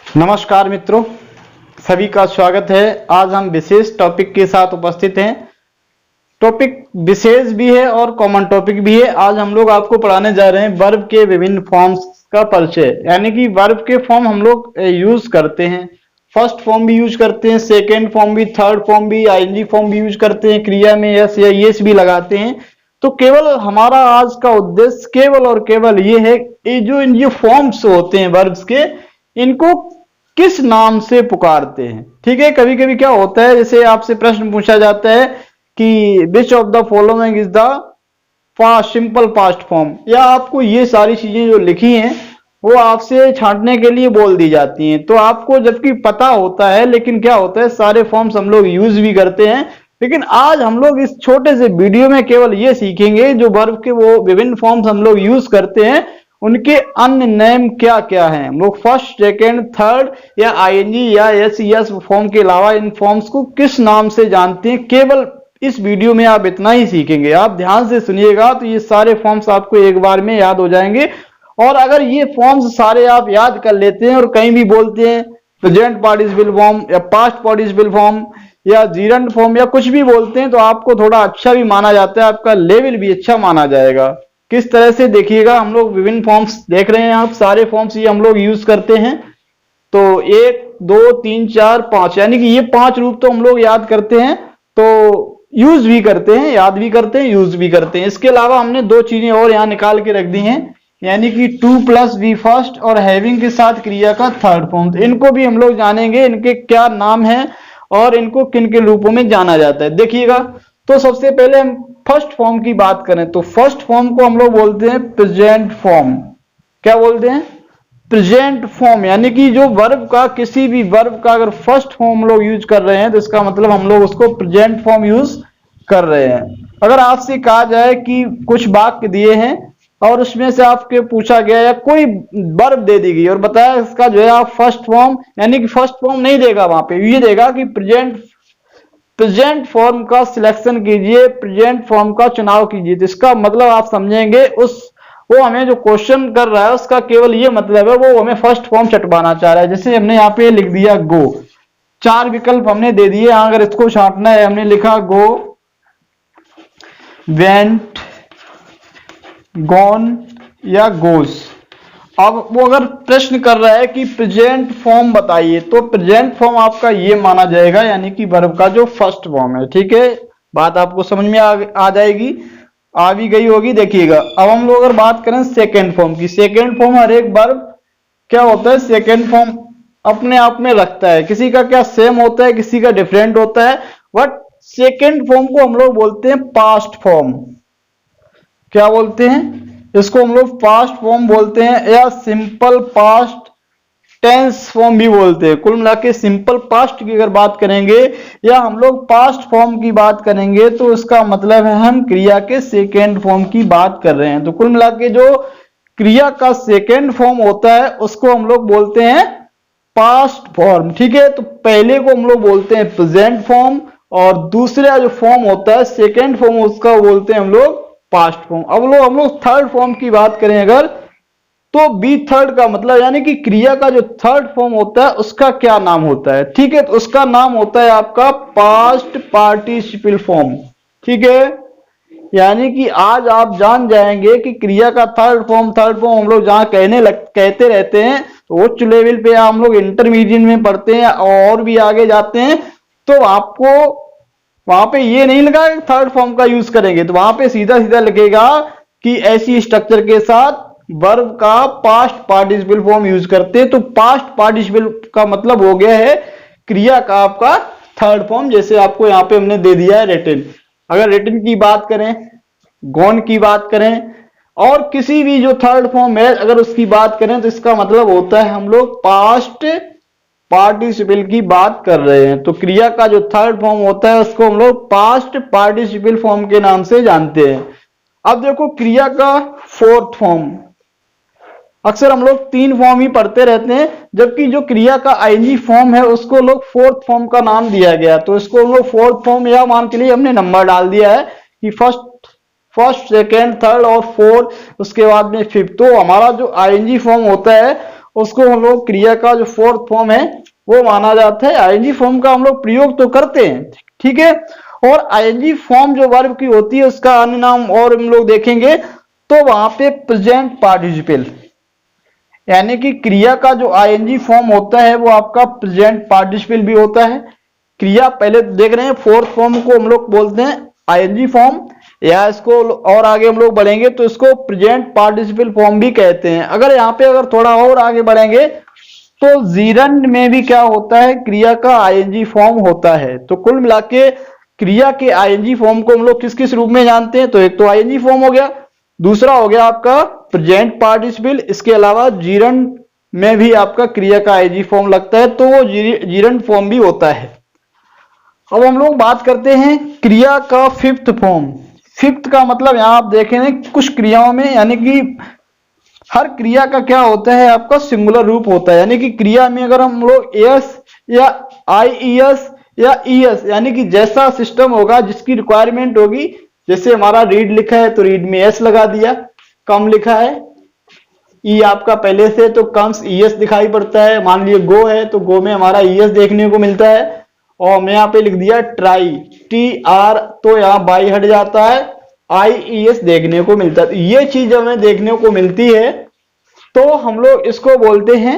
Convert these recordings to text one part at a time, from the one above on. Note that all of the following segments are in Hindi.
नमस्कार मित्रों, सभी का स्वागत है। आज हम विशेष टॉपिक के साथ उपस्थित हैं। टॉपिक विशेष भी है और कॉमन टॉपिक भी है। आज हम लोग आपको पढ़ाने जा रहे हैं वर्ब के विभिन्न फॉर्म्स का परिचय, यानी कि वर्ब के फॉर्म हम लोग यूज करते हैं। फर्स्ट फॉर्म भी यूज करते हैं, सेकेंड फॉर्म भी, थर्ड फॉर्म भी, आईएनजी फॉर्म भी यूज करते हैं, क्रिया में यस या येस भी लगाते हैं। तो केवल हमारा आज का उद्देश्य केवल और केवल ये है, ये फॉर्म्स होते हैं वर्ब्स के, इनको किस नाम से पुकारते हैं। ठीक है, कभी कभी क्या होता है, जैसे आपसे प्रश्न पूछा जाता है कि which of the following is the simple past form, या आपको ये सारी चीजें जो लिखी हैं वो आपसे छांटने के लिए बोल दी जाती हैं। तो आपको जबकि पता होता है, लेकिन क्या होता है, सारे फॉर्म्स हम लोग यूज भी करते हैं। लेकिन आज हम लोग इस छोटे से वीडियो में केवल ये सीखेंगे जो वर्ब के वो विभिन्न फॉर्म्स हम लोग यूज करते हैं, उनके अन्य नेम क्या क्या हैं। हम लोग फर्स्ट, सेकेंड, थर्ड या आईएनजी या यस फॉर्म के अलावा इन फॉर्म्स को किस नाम से जानते हैं, केवल इस वीडियो में आप इतना ही सीखेंगे। आप ध्यान से सुनिएगा तो ये सारे फॉर्म्स आपको एक बार में याद हो जाएंगे। और अगर ये फॉर्म्स सारे आप याद कर लेते हैं और कहीं भी बोलते हैं प्रेजेंट पार्टिसिपल फॉर्म या पास्ट पार्टिसिपल फॉर्म या जीरंड फॉर्म या कुछ भी बोलते हैं, तो आपको थोड़ा अच्छा भी माना जाता है, आपका लेवल भी अच्छा माना जाएगा। किस तरह से देखिएगा, हम लोग विभिन्न फॉर्म्स देख रहे हैं, आप सारे फॉर्म्स ये हम लोग यूज करते हैं। तो 1 2 3 4 5, यानी कि ये 5 रूप तो हम लोग याद करते हैं, तो यूज भी करते हैं, याद भी करते हैं, यूज भी करते हैं। इसके अलावा हमने 2 चीजें और यहाँ निकाल के रख दी हैं, यानी कि टू प्लस वी फर्स्ट और हैविंग के साथ क्रिया का थर्ड फॉर्म। तो इनको भी हम लोग जानेंगे, इनके क्या नाम है और इनको किन किन रूपों में जाना जाता है, देखिएगा। तो सबसे पहले हम फर्स्ट फॉर्म की बात करें तो फर्स्ट फॉर्म को हम लोग बोलते हैं प्रेजेंट फॉर्म। क्या बोलते हैं? प्रेजेंट फॉर्म, यानी कि जो वर्ब का, किसी भी वर्ब का अगर फर्स्ट फॉर्म हम लोग यूज कर रहे हैं तो इसका मतलब हम लोग उसको प्रेजेंट फॉर्म यूज कर रहे हैं। अगर आपसे कहा जाए कि कुछ वाक्य दिए हैं और उसमें से आपके पूछा गया या कोई वर्ब दे दी गई और बताया इसका जो है आप फर्स्ट फॉर्म, यानी कि फर्स्ट फॉर्म नहीं देगा, वहां पे ये देगा कि प्रेजेंट फॉर्म का सिलेक्शन कीजिए, प्रेजेंट फॉर्म का चुनाव कीजिए। तो इसका मतलब आप समझेंगे वो हमें जो क्वेश्चन कर रहा है उसका केवल ये मतलब है, वो हमें फर्स्ट फॉर्म चटवाना चाह रहा है। जैसे हमने यहाँ पे लिख दिया गो, 4 विकल्प हमने दे दिए। अगर इसको छांटना है, हमने लिखा गो, वेंट, गॉन या गोस। अब वो अगर प्रश्न कर रहा है कि प्रेजेंट फॉर्म बताइए, तो प्रेजेंट फॉर्म आपका ये माना जाएगा, यानी कि वर्ब का जो फर्स्ट फॉर्म है। ठीक है, बात आपको समझ में आ जाएगी, आ भी गई होगी। देखिएगा, अब हम लोग अगर बात करें सेकेंड फॉर्म की, सेकेंड फॉर्म हर एक वर्ब क्या होता है, सेकेंड फॉर्म अपने आप में रखता है। किसी का क्या सेम होता है, किसी का डिफरेंट होता है, बट सेकेंड फॉर्म को हम लोग बोलते हैं पास्ट फॉर्म। क्या बोलते हैं? इसको हम लोग पास्ट फॉर्म बोलते हैं या सिंपल पास्ट टेंस फॉर्म भी बोलते हैं। कुल मिला के सिंपल पास्ट की अगर बात करेंगे या हम लोग पास्ट फॉर्म की बात करेंगे तो इसका मतलब है हम क्रिया के सेकेंड फॉर्म की बात कर रहे हैं। तो कुल मिला के जो क्रिया का सेकेंड फॉर्म होता है उसको हम लोग बोलते हैं पास्ट फॉर्म। ठीक है, तो पहले को हम लोग बोलते हैं प्रेजेंट फॉर्म और दूसरा जो फॉर्म होता है सेकेंड फॉर्म, उसका बोलते हैं हम लोग पास्ट फॉर्म। अब हम लोग थर्ड फॉर्म की बात करें अगर, तो बी थर्ड का मतलब, यानी कि क्रिया का जो थर्ड फॉर्म होता है उसका क्या नाम होता है? ठीक है, तो उसका नाम होता है आपका पास्ट पार्टिसिपल फॉर्म। ठीक है, यानी कि आज आप जान जाएंगे कि क्रिया का थर्ड फॉर्म हम लोग जहां कहते रहते हैं, तो उच्च लेवल पे हम लोग इंटरमीडिएट में पढ़ते हैं और भी आगे जाते हैं, तो आपको वहां पे ये नहीं लगा कि थर्ड फॉर्म का यूज करेंगे, तो वहां पे सीधा सीधा लिखेगा कि ऐसी स्ट्रक्चर के साथ वर्ब का पास्ट पार्टिसिपल फॉर्म यूज करते हैं। तो पास्ट पार्टिसिपल का मतलब हो गया है क्रिया का आपका थर्ड फॉर्म, जैसे आपको यहाँ पे हमने दे दिया है रिटन। अगर रिटन की बात करें, गॉन की बात करें और किसी भी जो थर्ड फॉर्म है अगर उसकी बात करें, तो इसका मतलब होता है हम लोग पास्ट पार्टिसिपल की बात कर रहे हैं। तो क्रिया का जो थर्ड फॉर्म होता है उसको हम लोग पास्ट पार्टिसिपल फॉर्म के नाम से जानते हैं। अब देखो क्रिया का फोर्थ फॉर्म, अक्सर हम लोग 3 फॉर्म ही पढ़ते रहते हैं, जबकि जो क्रिया का आईएनजी फॉर्म है उसको लोग फोर्थ फॉर्म का नाम दिया गया। तो इसको हम लोग फोर्थ फॉर्म या मान के लिए हमने नंबर डाल दिया है कि फर्स्ट सेकेंड थर्ड और फोर्थ, उसके बाद में फिफ्थ। तो हमारा जो आईएनजी फॉर्म होता है उसको हम लोग क्रिया का जो फोर्थ फॉर्म है वो माना जाता है। आईएनजी फॉर्म का हम लोग प्रयोग तो करते हैं, ठीक है। और आईएनजी फॉर्म जो वर्ब की होती है उसका अन्य नाम और हम लोग देखेंगे तो वहां पे प्रेजेंट पार्टिसिपल, यानी कि क्रिया का जो आईएनजी फॉर्म होता है वो आपका प्रेजेंट पार्टिसिपल भी होता है। क्रिया पहले देख रहे हैं, फोर्थ फॉर्म को हम लोग बोलते हैं आईएनजी फॉर्म, या इसको और आगे हम लोग बढ़ेंगे तो इसको प्रेजेंट पार्टिसिपल फॉर्म भी कहते हैं। अगर यहाँ पे अगर थोड़ा और आगे बढ़ेंगे तो जीरंड में भी क्या होता है, क्रिया का आईएनजी फॉर्म होता है। तो कुल मिला के क्रिया के आईएनजी फॉर्म को हम लोग किस किस रूप में जानते हैं, तो एक तो आईएनजी फॉर्म हो गया, दूसरा हो गया आपका प्रेजेंट पार्टिसिपल, इसके अलावा जीरंड में भी आपका क्रिया का आईएनजी फॉर्म लगता है तो वो जीरंड फॉर्म भी होता है। अब हम लोग बात करते हैं क्रिया का फिफ्थ फॉर्म। फिफ्थ का मतलब यहां आप देखें कुछ क्रियाओं में, यानी कि हर क्रिया का क्या होता है आपका सिंगुलर रूप होता है, यानी कि क्रिया में अगर हम लोग एस या आईईएस या ईएस, यानी कि जैसा सिस्टम होगा जिसकी रिक्वायरमेंट होगी, जैसे हमारा रीड लिखा है तो रीड में एस लगा दिया, कम लिखा है ई आपका पहले से तो कम्स ईएस दिखाई पड़ता है, मान लीजिए गो है तो गो में हमारा ईएस देखने को मिलता है, और मैं यहाँ पे लिख दिया ट्राई टी आर तो यहाँ बाई हट जाता है, आईईएस देखने को मिलता है। तो ये चीज हमें देखने को मिलती है तो हम लोग इसको बोलते हैं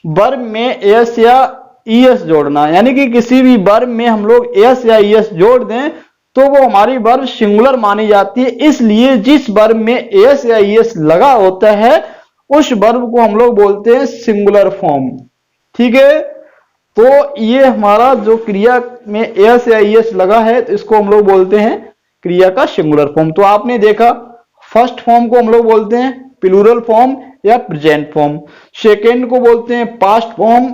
वर्ब में एस या ईएस जोड़ना, यानी कि किसी भी वर्ब में हम लोग एस या ईएस जोड़ दें तो वो हमारी वर्ब सिंगुलर मानी जाती है। इसलिए जिस वर्ब में एस या ईएस लगा होता है उस वर्ब को हम लोग बोलते हैं सिंगुलर फॉर्म, ठीक है। तो ये हमारा जो क्रिया में एस या ईएस लगा है तो इसको हम लोग बोलते हैं क्रिया का सिंगुलर फॉर्म। तो आपने देखा फर्स्ट फॉर्म को हम लोग बोलते हैं प्लूरल फॉर्म या प्रेजेंट फॉर्म, सेकेंड को बोलते हैं पास्ट फॉर्म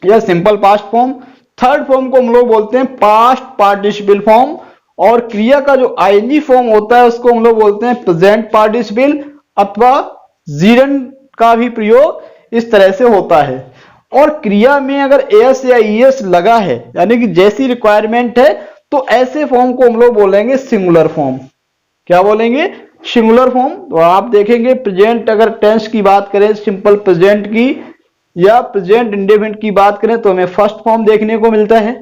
या simple past form, third form को हम लोग बोलते हैं पास्ट पार्टिसिपल फॉर्म, और क्रिया का जो आईएनजी फॉर्म होता है उसको हम लोग बोलते हैं प्रेजेंट पार्टिसिपल अथवा जीरंड का भी प्रयोग इस तरह से होता है। और क्रिया में अगर एस या ईएस लगा है, यानी कि जैसी रिक्वायरमेंट है, तो ऐसे फॉर्म को हम लोग बोलेंगे सिंगुलर फॉर्म। क्या बोलेंगे, सिंगुलर फॉर्म। तो आप देखेंगे प्रेजेंट अगर टेंस की बात करें सिंपल प्रेजेंट की या प्रेजेंट इंडेफिनिट की बात करें तो हमें फर्स्ट फॉर्म देखने को मिलता है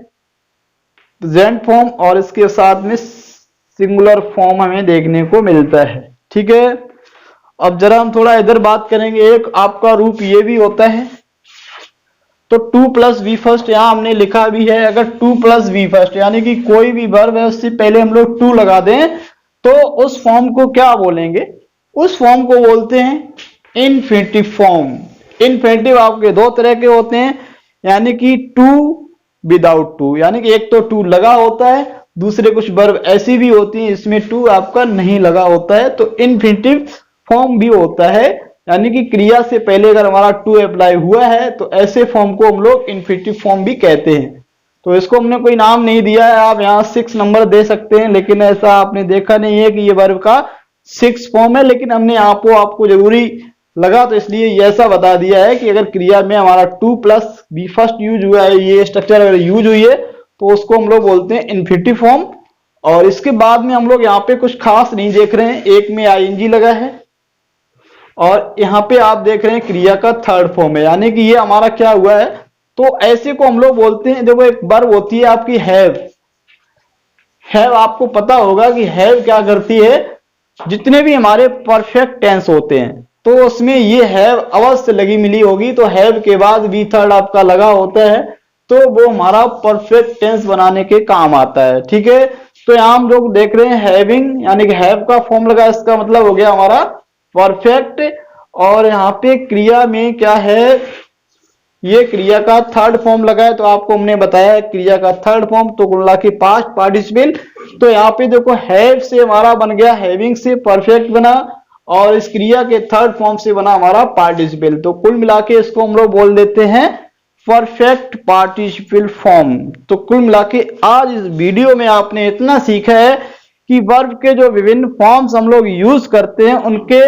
प्रेजेंट फॉर्म, और इसके साथ में सिंगुलर फॉर्म हमें देखने को मिलता है, ठीक है। अब जरा हम थोड़ा इधर बात करेंगे, एक आपका रूप ये भी होता है तो टू प्लस वी फर्स्ट, यहां हमने लिखा भी है अगर टू प्लस वी फर्स्ट, यानी कि कोई भी वर्ब है उससे पहले हम लोग टू लगा दें तो उस फॉर्म को क्या बोलेंगे, उस फॉर्म को बोलते हैं इन्फिनिटिव फॉर्म। इन्फिनिटिव आपके दो तरह के होते हैं, यानी कि टू विदाउट टू, यानी कि एक तो टू लगा होता है, दूसरे कुछ वर्ब ऐसी भी होती है इसमें टू आपका नहीं लगा होता है तो इन्फिनिटिव फॉर्म भी होता है, यानी कि क्रिया से पहले अगर हमारा टू अप्लाई हुआ है तो ऐसे फॉर्म को हम लोग इन्फिनिटिव फॉर्म भी कहते हैं। तो इसको हमने कोई नाम नहीं दिया है, आप यहाँ 6 नंबर दे सकते हैं, लेकिन ऐसा आपने देखा नहीं है कि ये वर्ब का 6 फॉर्म है, लेकिन हमने आपको जरूरी लगा तो इसलिए ऐसा बता दिया है कि अगर क्रिया में हमारा to plus be first use हुआ है, ये स्ट्रक्चर अगर यूज हुई है तो उसको हम लोग बोलते हैं इन्फिनिटिव फॉर्म। और इसके बाद में हम लोग यहाँ पे कुछ खास नहीं देख रहे हैं, एक में आईएनजी लगा है और यहाँ पे आप देख रहे हैं क्रिया का थर्ड फॉर्म है, यानी कि ये हमारा क्या हुआ है, तो ऐसे को हम लोग बोलते हैं, देखो एक वर्ब होती है आपकी हैव। हैव आपको पता होगा कि हैव क्या करती है, जितने भी हमारे परफेक्ट टेंस होते हैं तो उसमें ये हैव अवश्य लगी मिली होगी, तो हैव के बाद वी थर्ड आपका लगा होता है तो वो हमारा परफेक्ट टेंस बनाने के काम आता है, ठीक है। तो यहाँ हम लोग देख रहे हैं हैविंग, यानी कि हैव का फॉर्म लगा, इसका मतलब हो गया हमारा परफेक्ट। और यहाँ पे क्रिया में क्या है, ये क्रिया का थर्ड फॉर्म लगा है, तो आपको हमने बताया क्रिया का थर्ड फॉर्म तो गुणला के पास्ट पार्टिसिपल। तो यहाँ पे देखो हैव से हमारा बन गया हैविंग से परफेक्ट बना, और इस क्रिया के थर्ड फॉर्म से बना हमारा पार्टिसिपल। तो कुल मिला के इसको हम लोग बोल देते हैं परफेक्ट पार्टिसिपल फॉर्म। तो कुल मिला के आज इस वीडियो में आपने इतना सीखा है कि वर्ब के जो विभिन्न फॉर्म्स हम लोग यूज करते हैं उनके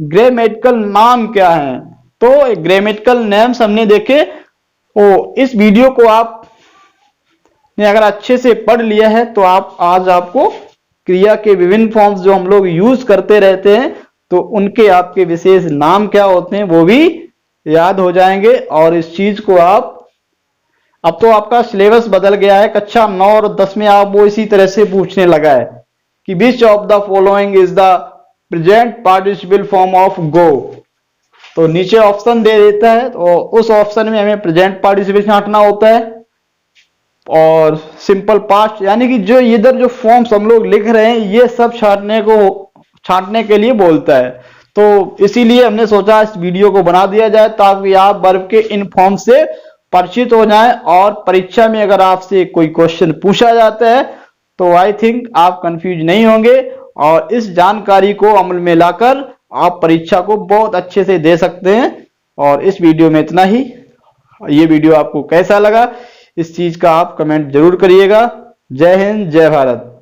ग्रामेटिकल नाम क्या हैं। तो ग्रामेटिकल नेम्स हमने देखे। इस वीडियो को आप ने अगर अच्छे से पढ़ लिया है तो आज आपको क्रिया के विभिन्न फॉर्म्स जो हम लोग यूज करते रहते हैं तो उनके आपके विशेष नाम क्या होते हैं वो भी याद हो जाएंगे। और इस चीज को आप, अब तो आपका सिलेबस बदल गया है, कक्षा 9 और 10 में आप वो इसी तरह से पूछने लगा है कि which of the following is the present participle form of go. तो नीचे ऑप्शन दे देता है, तो उस ऑप्शन में हमें प्रेजेंट पार्टिसिपल छांटना होता है और सिंपल पास्ट, यानी कि जो इधर जो फॉर्म्स हम लोग लिख रहे हैं ये सब छांटने के लिए बोलता है। तो इसीलिए हमने सोचा इस वीडियो को बना दिया जाए ताकि आप वर्ब के इन फॉर्म से परिचित हो जाएं और परीक्षा में अगर आपसे कोई क्वेश्चन पूछा जाता है तो आई थिंक आप कंफ्यूज नहीं होंगे और इस जानकारी को अमल में लाकर आप परीक्षा को बहुत अच्छे से दे सकते हैं। और इस वीडियो में इतना ही। ये वीडियो आपको कैसा लगा इस चीज का आप कमेंट जरूर करिएगा। जय हिंद, जय भारत।